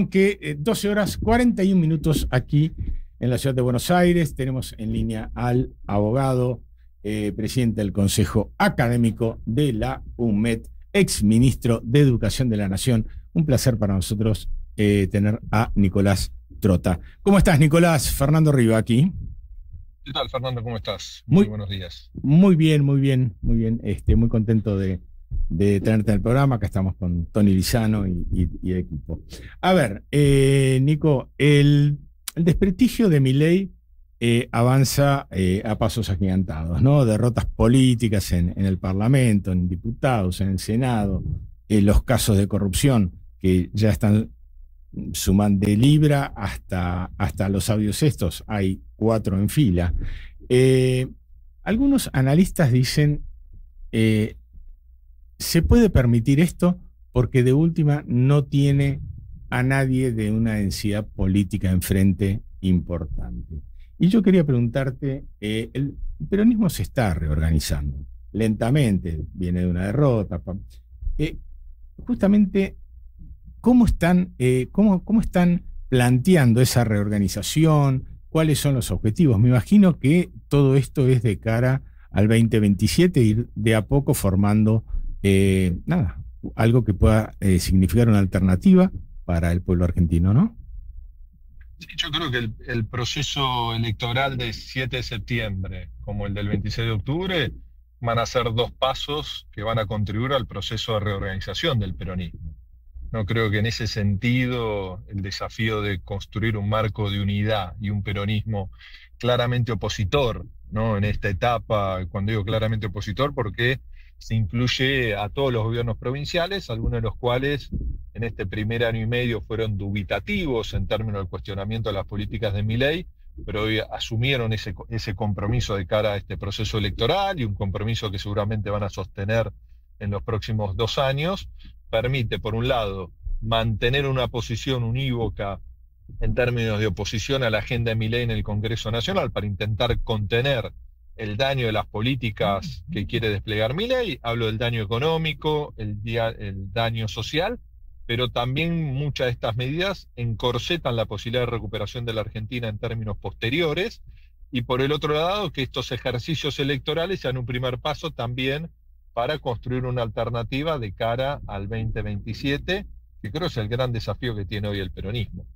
Que 12 horas 41 minutos aquí en la ciudad de Buenos Aires. Tenemos en línea al abogado, presidente del Consejo Académico de la UMED, ex ministro de Educación de la Nación. Un placer para nosotros tener a Nicolás Trota. ¿Cómo estás, Nicolás? Fernando Riva aquí. ¿Qué tal, Fernando? ¿Cómo estás? Muy Muy, buenos días. muy bien, muy bien, muy bien. Muy contento de tenerte en el programa. Acá estamos con Tony Lizano y el equipo. A ver, Nico, el desprestigio de Milei avanza a pasos agigantados, ¿no? Derrotas políticas en el Parlamento, en diputados, en el Senado, los casos de corrupción que ya están sumando de Libra hasta los audios estos, hay 4 en fila. Algunos analistas dicen, se puede permitir esto porque de última no tiene a nadie de una densidad política enfrente importante. Y yo quería preguntarte, el peronismo se está reorganizando lentamente, viene de una derrota. Justamente, ¿cómo están planteando esa reorganización? ¿Cuáles son los objetivos? Me imagino que todo esto es de cara al 2027, ir de a poco formando algo que pueda significar una alternativa para el pueblo argentino, ¿no? Sí, yo creo que el proceso electoral del 7 de septiembre, como el del 26 de octubre, van a ser 2 pasos que van a contribuir al proceso de reorganización del peronismo. No creo que en ese sentido el desafío de construir un marco de unidad y un peronismo claramente opositor, ¿no? En esta etapa, cuando digo claramente opositor, porque se incluye a todos los gobiernos provinciales, algunos de los cuales en este primer año y medio fueron dubitativos en términos del cuestionamiento de las políticas de Milei, pero hoy asumieron ese compromiso de cara a este proceso electoral, y un compromiso que seguramente van a sostener en los próximos 2 años. Permite, por un lado, mantener una posición unívoca en términos de oposición a la agenda de Milei en el Congreso Nacional para intentar contener el daño de las políticas que quiere desplegar Milei. Hablo del daño económico, el daño social, pero también muchas de estas medidas encorsetan la posibilidad de recuperación de la Argentina en términos posteriores, y por el otro lado, que estos ejercicios electorales sean un primer paso también para construir una alternativa de cara al 2027, que creo es el gran desafío que tiene hoy el peronismo.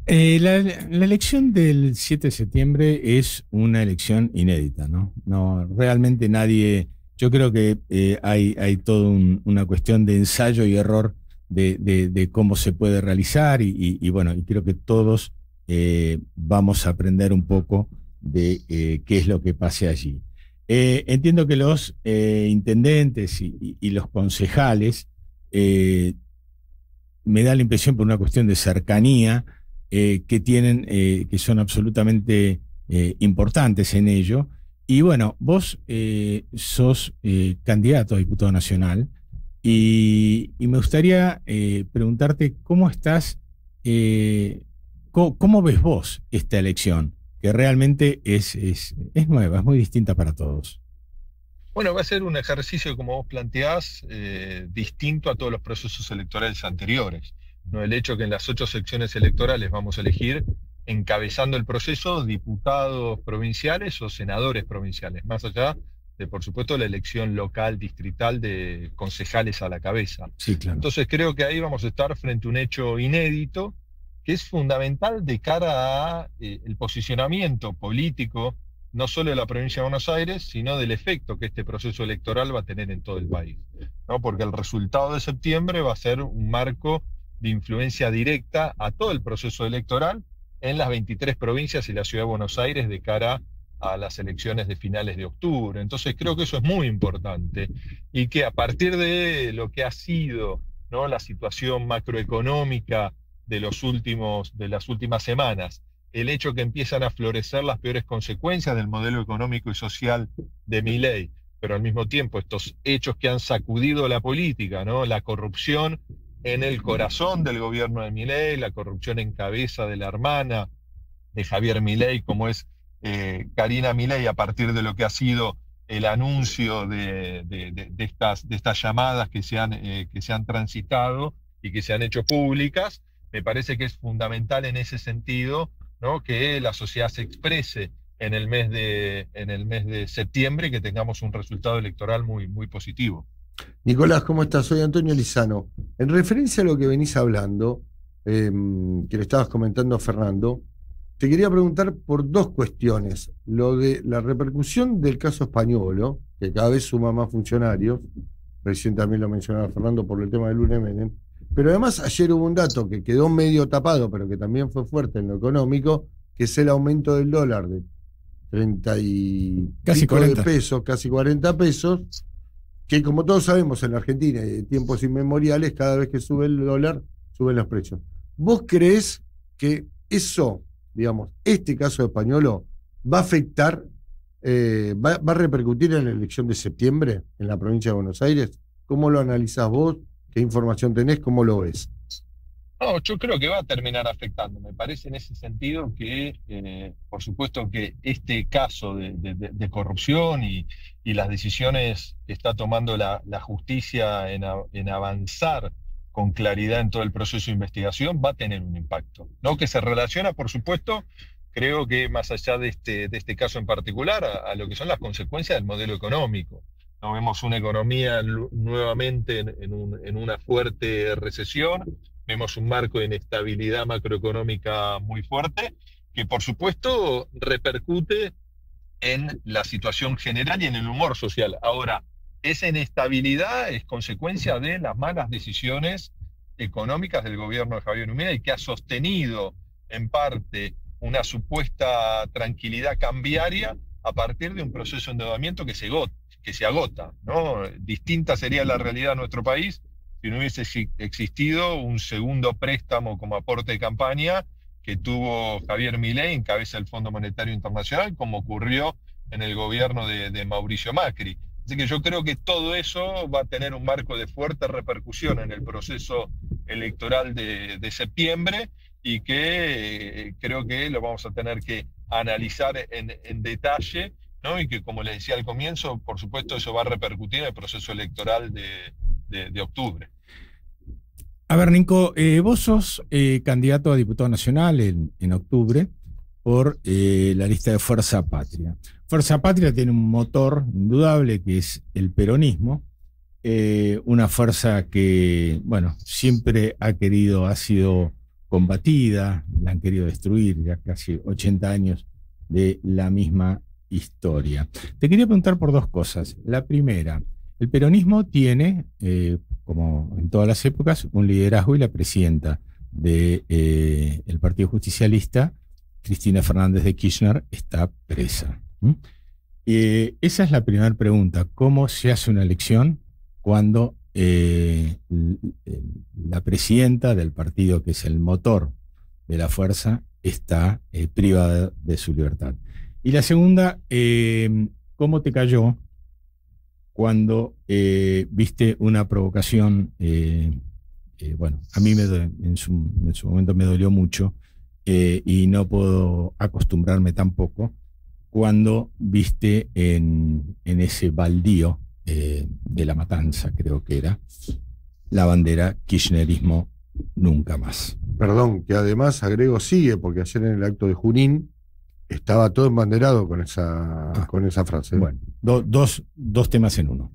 La elección del 7 de septiembre es una elección inédita, ¿no? No, realmente nadie. Yo creo que hay toda una cuestión de ensayo y error de cómo se puede realizar, bueno, y creo que todos vamos a aprender un poco de qué es lo que pase allí. Entiendo que los intendentes y los concejales, me da la impresión por una cuestión de cercanía, que tienen, que son absolutamente importantes en ello. Y bueno, vos sos candidato a diputado nacional, y me gustaría preguntarte cómo estás, cómo ves vos esta elección, que realmente es nueva, es muy distinta para todos. Bueno, va a ser un ejercicio, como vos planteás, distinto a todos los procesos electorales anteriores, ¿no? El hecho que en las 8 secciones electorales vamos a elegir, encabezando el proceso, diputados provinciales o senadores provinciales, más allá de, por supuesto, la elección local, distrital, de concejales a la cabeza. Sí, claro. Entonces creo que ahí vamos a estar frente a un hecho inédito, que es fundamental de cara a el posicionamiento político, no solo de la provincia de Buenos Aires, sino del efecto que este proceso electoral va a tener en todo el país, ¿no? Porque el resultado de septiembre va a ser un marco de influencia directa a todo el proceso electoral en las 23 provincias y la ciudad de Buenos Aires de cara a las elecciones de finales de octubre. Entonces creo que eso es muy importante, y que a partir de lo que ha sido, ¿no?, la situación macroeconómica de las últimas semanas, el hecho que empiezan a florecer las peores consecuencias del modelo económico y social de Milei, pero al mismo tiempo estos hechos que han sacudido la política, ¿no?, la corrupción en el corazón del gobierno de Milei, la corrupción en cabeza de la hermana de Javier Milei, como es Karina Milei, a partir de lo que ha sido el anuncio de estas llamadas que se han transitado y que se han hecho públicas. me parece que es fundamental en ese sentido, ¿no?, que la sociedad se exprese en el mes de septiembre y que tengamos un resultado electoral muy, muy positivo. Nicolás, ¿cómo estás? Soy Antonio Lizano. En referencia a lo que venís hablando, que le estabas comentando a Fernando, te quería preguntar por dos cuestiones. Lo de la repercusión del caso Españolo, que cada vez suma más funcionarios, recién también lo mencionaba Fernando por el tema del UNEMENEM, pero además ayer hubo un dato que quedó medio tapado, pero que también fue fuerte en lo económico, que es el aumento del dólar de 30 y casi pico 40 de pesos, casi 40 pesos, que como todos sabemos en la Argentina, de tiempos inmemoriales, cada vez que sube el dólar, suben los precios. ¿Vos creés que eso, digamos, este caso de Españolo, va a afectar, va a repercutir en la elección de septiembre en la provincia de Buenos Aires? ¿Cómo lo analizás vos? ¿Qué información tenés? ¿Cómo lo ves? No, yo creo que va a terminar afectando. Me parece en ese sentido que, por supuesto, que este caso de corrupción y las decisiones que está tomando la justicia en avanzar con claridad en todo el proceso de investigación va a tener un impacto, ¿no? Que se relaciona, por supuesto, creo que más allá de este caso en particular, a lo que son las consecuencias del modelo económico. No vemos una economía nuevamente en una fuerte recesión. Vemos un marco de inestabilidad macroeconómica muy fuerte, que por supuesto repercute en la situación general y en el humor social. Ahora, esa inestabilidad es consecuencia de las malas decisiones económicas del gobierno de Javier Milei, que ha sostenido en parte una supuesta tranquilidad cambiaria a partir de un proceso de endeudamiento que se agota, ¿no? Distinta sería la realidad de nuestro país si no hubiese existido un segundo préstamo como aporte de campaña que tuvo Javier Milei en cabeza del Fondo Monetario Internacional, como ocurrió en el gobierno de Mauricio Macri. Así que yo creo que todo eso va a tener un marco de fuerte repercusión en el proceso electoral de septiembre y que creo que lo vamos a tener que analizar en detalle, ¿no? Y que, como les decía al comienzo, por supuesto eso va a repercutir en el proceso electoral de octubre. A ver, Nico, vos sos candidato a diputado nacional en octubre por la lista de Fuerza Patria. Fuerza Patria tiene un motor indudable que es el peronismo, una fuerza que, bueno, siempre ha sido combatida, la han querido destruir, ya casi 80 años de la misma historia. Te quería preguntar por dos cosas. La primera, el peronismo tiene, como en todas las épocas, un liderazgo y la presidenta del Partido Justicialista, Cristina Fernández de Kirchner, está presa. Esa es la primera pregunta. ¿Cómo se hace una elección cuando la presidenta del partido, que es el motor de la fuerza, está privada de su libertad? Y la segunda, ¿cómo te cayó cuando viste una provocación? Bueno, a mí en su momento me dolió mucho y no puedo acostumbrarme tampoco cuando viste en ese baldío de La Matanza, creo que era, la bandera kirchnerismo nunca más. Perdón, que además agrego sigue, porque ayer en el acto de Junín estaba todo embanderado con esa frase. Bueno, dos temas en uno.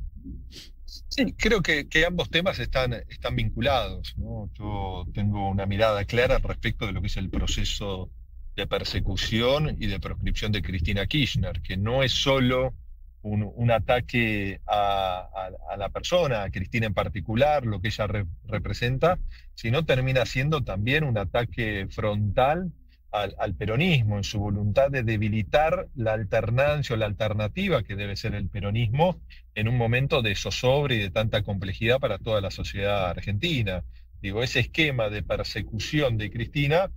Sí, creo que ambos temas están vinculados, ¿no? Yo tengo una mirada clara respecto de lo que es el proceso de persecución y de proscripción de Cristina Kirchner, que no es solo un ataque a la persona, a Cristina en particular, lo que ella representa, sino termina siendo también un ataque frontal al peronismo, en su voluntad de debilitar la alternancia o la alternativa que debe ser el peronismo en un momento de zozobra y de tanta complejidad para toda la sociedad argentina. Digo, ese esquema de persecución de Cristina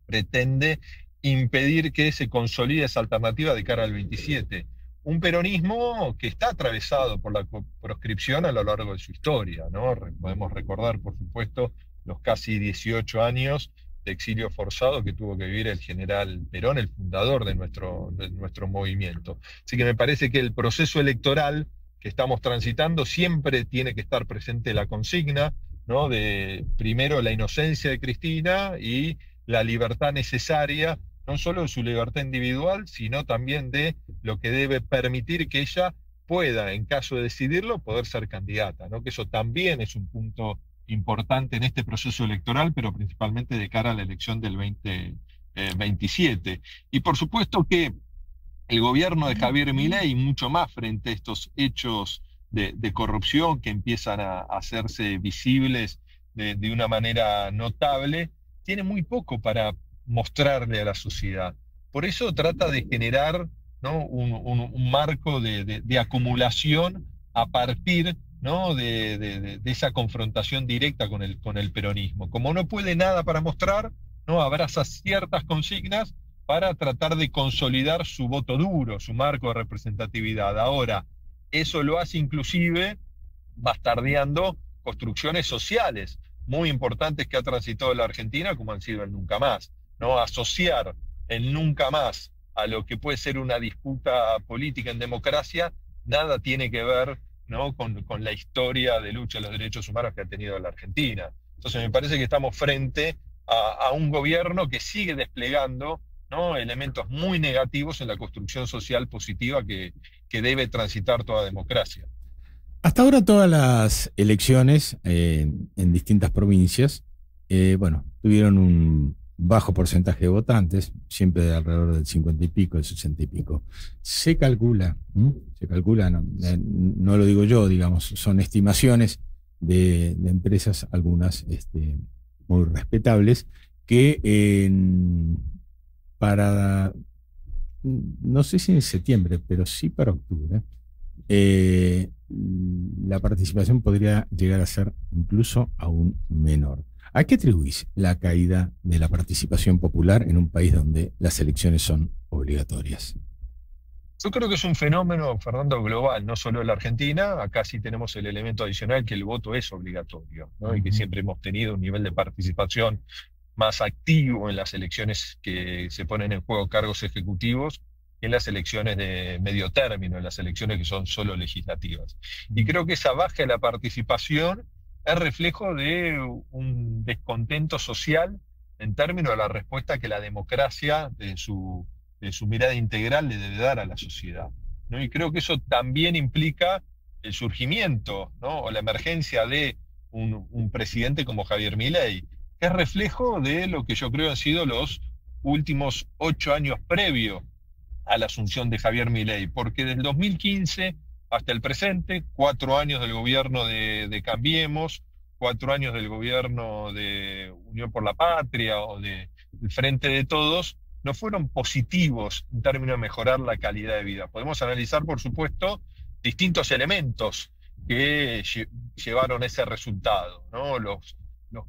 pretende impedir que se consolide esa alternativa de cara al 27. Un peronismo que está atravesado por la proscripción a lo largo de su historia, ¿no? Podemos recordar, por supuesto, los casi 18 años de exilio forzado que tuvo que vivir el general Perón, el fundador de nuestro movimiento. Así que me parece que el proceso electoral que estamos transitando siempre tiene que estar presente la consigna, ¿no? De primero la inocencia de Cristina y la libertad necesaria, no solo de su libertad individual, sino también de lo que debe permitir que ella pueda, en caso de decidirlo, poder ser candidata, ¿no? Que eso también es un punto importante en este proceso electoral, pero principalmente de cara a la elección del 2027. Y por supuesto que el gobierno de Javier Milei, mucho más frente a estos hechos de corrupción que empiezan a hacerse visibles de una manera notable, tiene muy poco para mostrarle a la sociedad. Por eso trata de generar, ¿no? un marco de acumulación a partir, ¿no? de esa confrontación directa con el peronismo. Como no puede nada para mostrar, ¿no? abraza ciertas consignas para tratar de consolidar su voto duro, su marco de representatividad. Ahora, eso lo hace inclusive bastardeando construcciones sociales muy importantes que ha transitado la Argentina, como han sido el Nunca Más, ¿no? Asociar el Nunca Más a lo que puede ser una disputa política en democracia, nada tiene que ver, ¿no? con la historia de lucha de los derechos humanos que ha tenido la Argentina. Entonces me parece que estamos frente a un gobierno que sigue desplegando, ¿no? elementos muy negativos en la construcción social positiva que debe transitar toda democracia. Hasta ahora todas las elecciones en distintas provincias, bueno, tuvieron un bajo porcentaje de votantes, siempre de alrededor del 50 y pico, del 60 y pico. Se calcula, no lo digo yo, digamos, son estimaciones de empresas, algunas muy respetables, que para, no sé si en septiembre, pero sí para octubre, la participación podría llegar a ser incluso aún menor. ¿A qué atribuís la caída de la participación popular en un país donde las elecciones son obligatorias? Yo creo que es un fenómeno, Fernando, global, no solo en la Argentina. Acá sí tenemos el elemento adicional que el voto es obligatorio, ¿no? Y que siempre hemos tenido un nivel de participación más activo en las elecciones que se ponen en juego cargos ejecutivos que en las elecciones de medio término, en las elecciones que son solo legislativas. Y creo que esa baja de la participación es reflejo de un descontento social en términos de la respuesta que la democracia, de su mirada integral, le debe dar a la sociedad, ¿no? Y creo que eso también implica el surgimiento, ¿no? o la emergencia de un presidente como Javier Milei, que es reflejo de lo que yo creo han sido los últimos 8 años previos a la asunción de Javier Milei, porque desde el 2015 hasta el presente, 4 años del gobierno de Cambiemos, 4 años del gobierno de Unión por la Patria o del Frente de Todos, no fueron positivos en términos de mejorar la calidad de vida. Podemos analizar, por supuesto, distintos elementos que llevaron a ese resultado, ¿no? Los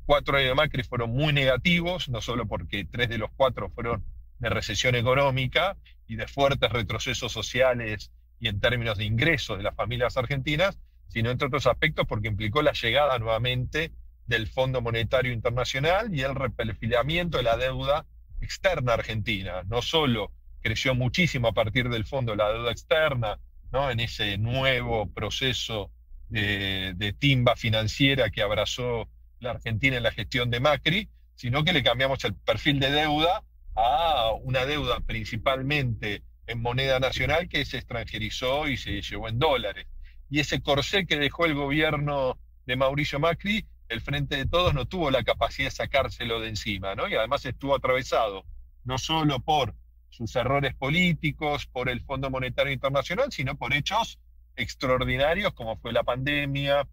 4 años de Macri fueron muy negativos, no solo porque 3 de los 4 fueron de recesión económica y de fuertes retrocesos sociales y en términos de ingresos de las familias argentinas, sino entre otros aspectos porque implicó la llegada nuevamente del Fondo Monetario Internacional y el reperfilamiento de la deuda externa argentina. No solo creció muchísimo a partir del fondo la deuda externa, ¿no? en ese nuevo proceso de timba financiera que abrazó la Argentina en la gestión de Macri, sino que le cambiamos el perfil de deuda a una deuda principalmente en moneda nacional que se extranjerizó y se llevó en dólares. Y ese corsé que dejó el gobierno de Mauricio Macri, el Frente de Todos no tuvo la capacidad de sacárselo de encima, ¿no? Y además estuvo atravesado no solo por sus errores políticos, por el Fondo Monetario Internacional, sino por hechos extraordinarios como fue la pandemia,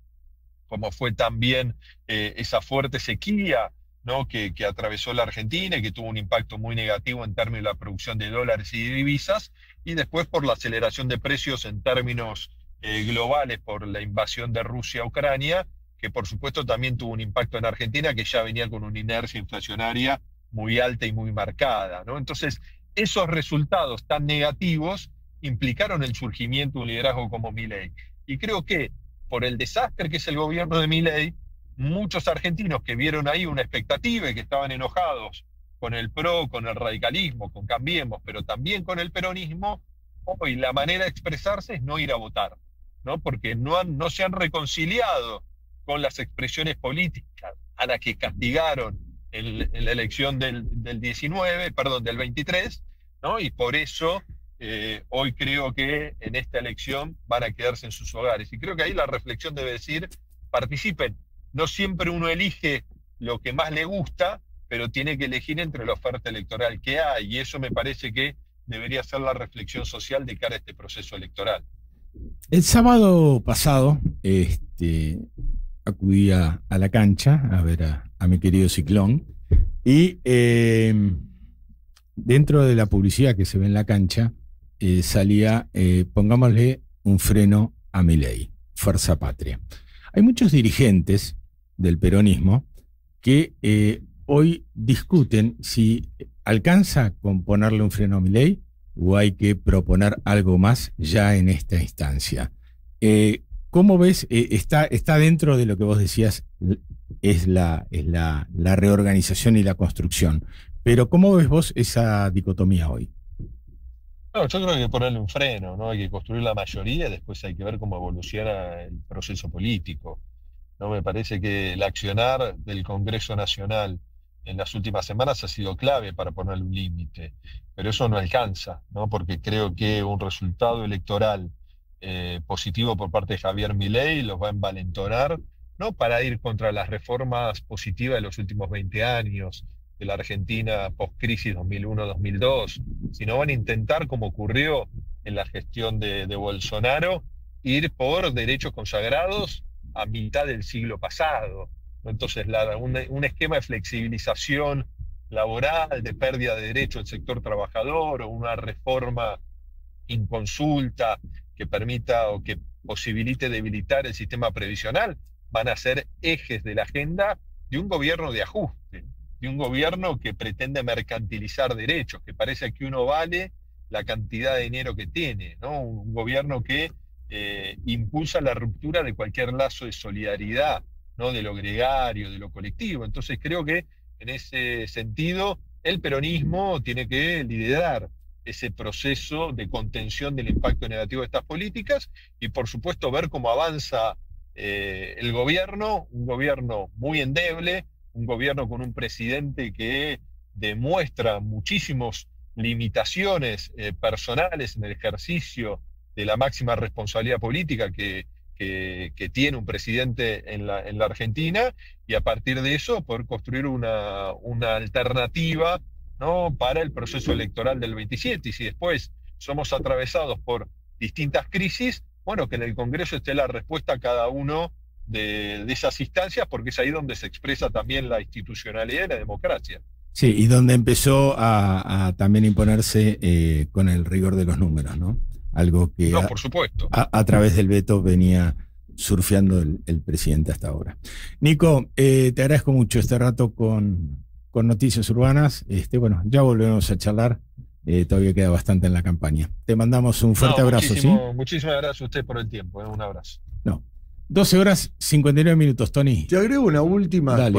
como fue también esa fuerte sequía, ¿no? que atravesó la Argentina y que tuvo un impacto muy negativo en términos de la producción de dólares y divisas, y después por la aceleración de precios en términos globales por la invasión de Rusia a Ucrania, que por supuesto también tuvo un impacto en Argentina, que ya venía con una inercia inflacionaria muy alta y muy marcada, ¿no? Entonces, esos resultados tan negativos implicaron el surgimiento de un liderazgo como Milei. Y creo que por el desastre que es el gobierno de Milei, muchos argentinos que vieron ahí una expectativa y que estaban enojados con el PRO, con el radicalismo, con Cambiemos, pero también con el peronismo, hoy la manera de expresarse es no ir a votar, ¿no? Porque no se han reconciliado con las expresiones políticas a las que castigaron en la elección del 23, ¿no? Y por eso hoy creo que en esta elección van a quedarse en sus hogares. Y creo que ahí la reflexión debe decir, participen. No siempre uno elige lo que más le gusta, pero tiene que elegir entre la oferta electoral que hay, y eso me parece que debería ser la reflexión social de cara a este proceso electoral. El sábado pasado acudí a la cancha a ver a mi querido Ciclón, y dentro de la publicidad que se ve en la cancha salía, pongámosle un freno a Milei, Fuerza Patria. Hay muchos dirigentes del peronismo que hoy discuten si alcanza con ponerle un freno a Milei o hay que proponer algo más ya en esta instancia. ¿Cómo ves? Está dentro de lo que vos decías, es la reorganización y la construcción. Pero ¿cómo ves vos esa dicotomía hoy? No, yo creo que hay que ponerle un freno, ¿no? Hay que construir la mayoría, después hay que ver cómo evoluciona el proceso político. ¿No? Me parece que el accionar del Congreso Nacional en las últimas semanas ha sido clave para ponerle un límite, pero eso no alcanza, ¿no? Porque creo que un resultado electoral positivo por parte de Javier Milei los va a envalentonar, no para ir contra las reformas positivas de los últimos 20 años de la Argentina post-crisis 2001-2002, sino van a intentar, como ocurrió en la gestión de Bolsonaro, ir por derechos consagrados a mitad del siglo pasado. Entonces, un esquema de flexibilización laboral, de pérdida de derechos del sector trabajador, o una reforma inconsulta que permita o que posibilite debilitar el sistema previsional, van a ser ejes de la agenda de un gobierno de ajuste, de un gobierno que pretende mercantilizar derechos, que parece que uno vale la cantidad de dinero que tiene, ¿no? Un gobierno que impulsa la ruptura de cualquier lazo de solidaridad, ¿no? De lo gregario, de lo colectivo. Entonces creo que en ese sentido el peronismo tiene que liderar ese proceso de contención del impacto negativo de estas políticas y por supuesto ver cómo avanza el gobierno, un gobierno muy endeble, un gobierno con un presidente que demuestra muchísimas limitaciones personales en el ejercicio de la máxima responsabilidad política que tiene un presidente en la Argentina, y a partir de eso poder construir una alternativa, ¿no? Para el proceso electoral del 27. Y si después somos atravesados por distintas crisis, bueno, que en el Congreso esté la respuesta a cada uno de esas instancias, porque es ahí donde se expresa también la institucionalidad y la democracia. Sí, y donde empezó a también imponerse con el rigor de los números, ¿no? Algo que no, por supuesto. A través del veto venía surfeando el presidente hasta ahora. Nico, te agradezco mucho este rato con Noticias Urbanas. Bueno, ya volvemos a charlar. Todavía queda bastante en la campaña. Te mandamos un fuerte abrazo, ¿sí? Muchísimas gracias a usted por el tiempo. Un abrazo. 12 horas 59 minutos, Tony. Te agrego una última. Dale.